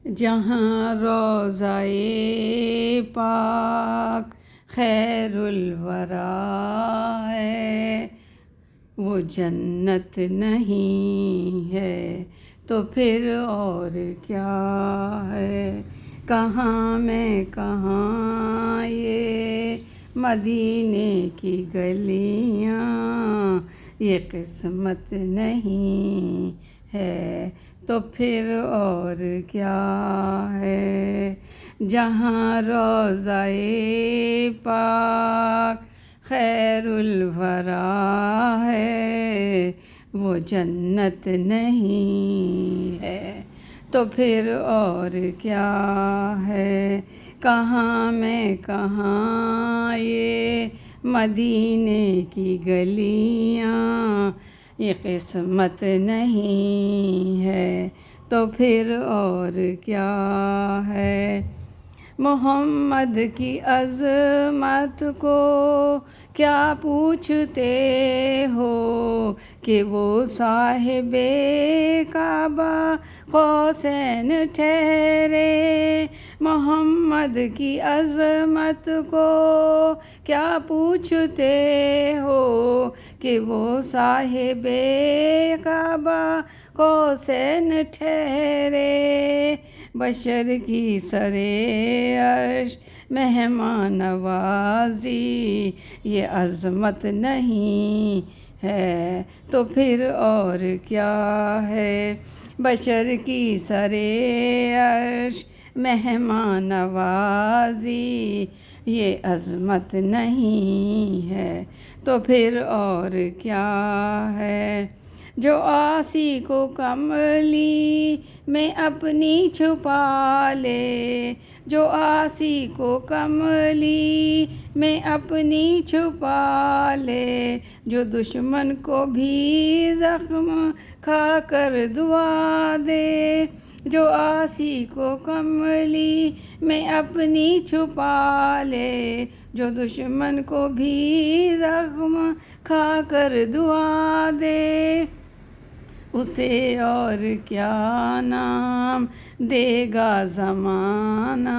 جہاں روضۂ پاک خیر الورا ہے، وہ جنت نہیں ہے تو پھر اور کیا ہے؟ کہاں میں کہاں یہ مدینے کی گلیاں، یہ قسمت نہیں ہے تو پھر اور کیا ہے؟ جہاں روضۂ پاک خیر الورا ہے، وہ جنت نہیں ہے تو پھر اور کیا ہے؟ کہاں میں کہاں یہ مدینے کی گلیاں، یہ قسمت نہیں ہے تو پھر اور کیا ہے؟ محمد کی عظمت کو کیا پوچھتے ہو کہ وہ صاحب کعبہ قوسین ٹھہرے؟ محمد کی عظمت کو کیا پوچھتے ہو کہ وہ صاحب کعبہ قوسین ٹھہرے؟ بشر کی سرے عرش مہمان نوازی، یہ عظمت نہیں ہے تو پھر اور کیا ہے؟ بشر کی سرے عرش مہمان نوازی، یہ عظمت نہیں ہے تو پھر اور کیا ہے؟ جو عاصی کو کملی میں اپنی چھپا لے، جو عاصی کو کملی میں اپنی چھپا لے، جو دشمن کو بھی زخم کھا کر دعا دے، جو عاصی کو کملی میں اپنی چھپا لے، جو دشمن کو بھی زخم کھا کر دعا دے، اسے اور کیا نام دے گا زمانہ؟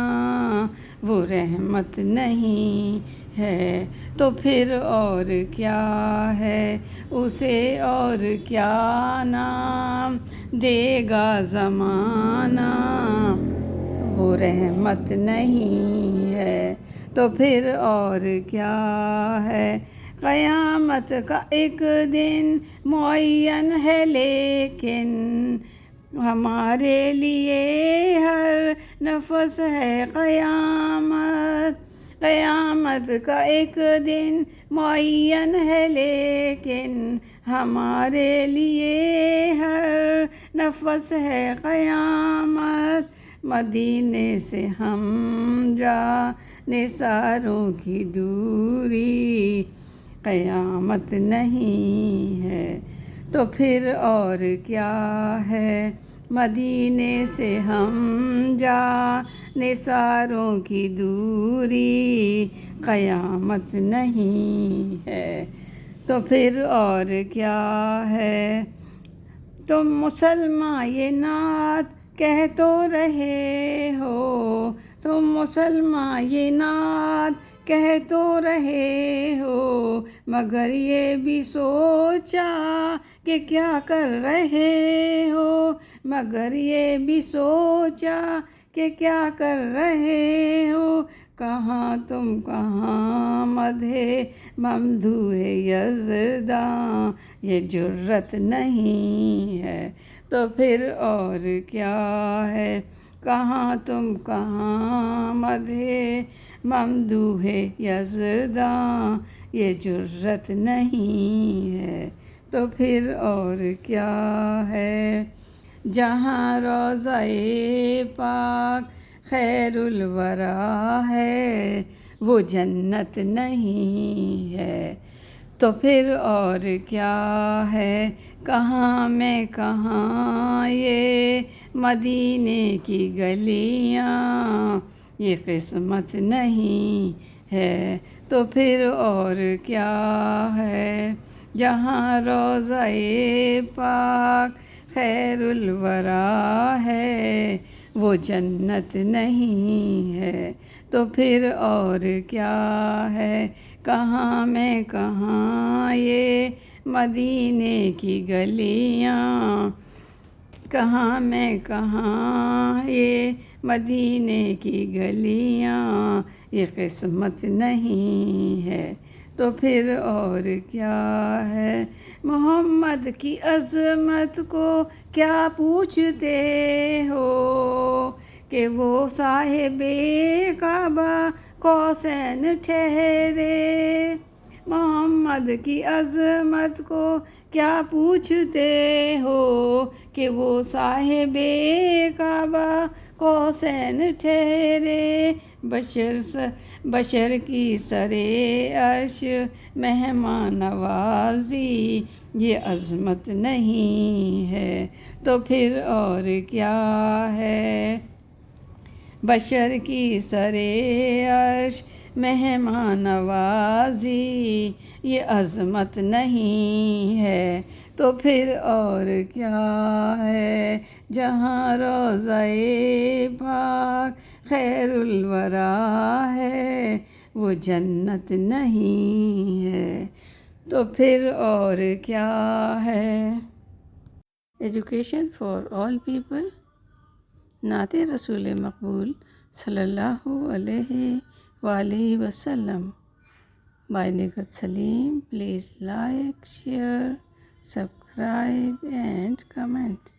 وہ رحمت نہیں ہے تو پھر اور کیا ہے؟ اسے اور کیا نام دے گا زمانہ؟ وہ رحمت نہیں ہے تو پھر اور کیا ہے؟ قیامت کا ایک دن معین ہے لیکن ہمارے لیے ہر نفس ہے قیامت۔ قیامت کا ایک دن معین ہے لیکن ہمارے لیے ہر نفس ہے قیامت۔ مدینے سے ہم جانے ساروں کی دوری، قیامت نہیں ہے تو پھر اور کیا ہے؟ مدینے سے ہم جانے ساروں کی دوری، قیامت نہیں ہے تو پھر اور کیا ہے؟ تم مسلمان یہ نعت کہہ تو رہے ہو، تم مسلمان یہ نعت کہہ تو رہے ہو، مگر یہ بھی سوچا کہ کیا کر رہے ہو؟ مگر یہ بھی سوچا کہ کیا کر رہے ہو؟ کہاں تم کہاں مدح ممدوح یزداں، یہ جرت نہیں ہے تو پھر اور کیا ہے؟ کہاں تم کہاں مدح ممدوح یزداں، یہ جرت نہیں ہے تو پھر اور کیا ہے؟ جہاں روضۂ پاک خیر الورا ہے، وہ جنت نہیں ہے تو پھر اور کیا ہے؟ کہاں میں کہاں یہ مدینے کی گلیاں، یہ قسمت نہیں ہے تو پھر اور کیا ہے؟ جہاں روضۂ پاک خیر الورا ہے، وہ جنت نہیں ہے تو پھر اور کیا ہے؟ کہاں میں کہاں یہ مدینے کی گلیاں، کہاں میں کہاں یہ مدینے کی گلیاں، یہ قسمت نہیں ہے تو پھر اور کیا ہے؟ محمد کی عظمت کو کیا پوچھتے ہو کہ وہ صاحب کعبہ قوسین ٹھہرے؟ محمد کی عظمت کو کیا پوچھتے ہو کہ وہ صاحب کعبہ قوسین ٹھہرے؟ بشر کی سرے عرش مہمان نوازی، یہ عظمت نہیں ہے تو پھر اور کیا ہے؟ بشر کی سرے عرش مہمان نوازی، یہ عظمت نہیں ہے تو پھر اور کیا ہے؟ جہاں روضہ پاک خیر الورا ہے، وہ جنت نہیں ہے تو پھر اور کیا ہے؟ ایجوکیشن فار آل پیپل، نعت رسول مقبول صلی اللہ علیہ وآلہ وسلم by Nigat Salim. Please like, share, subscribe and comment.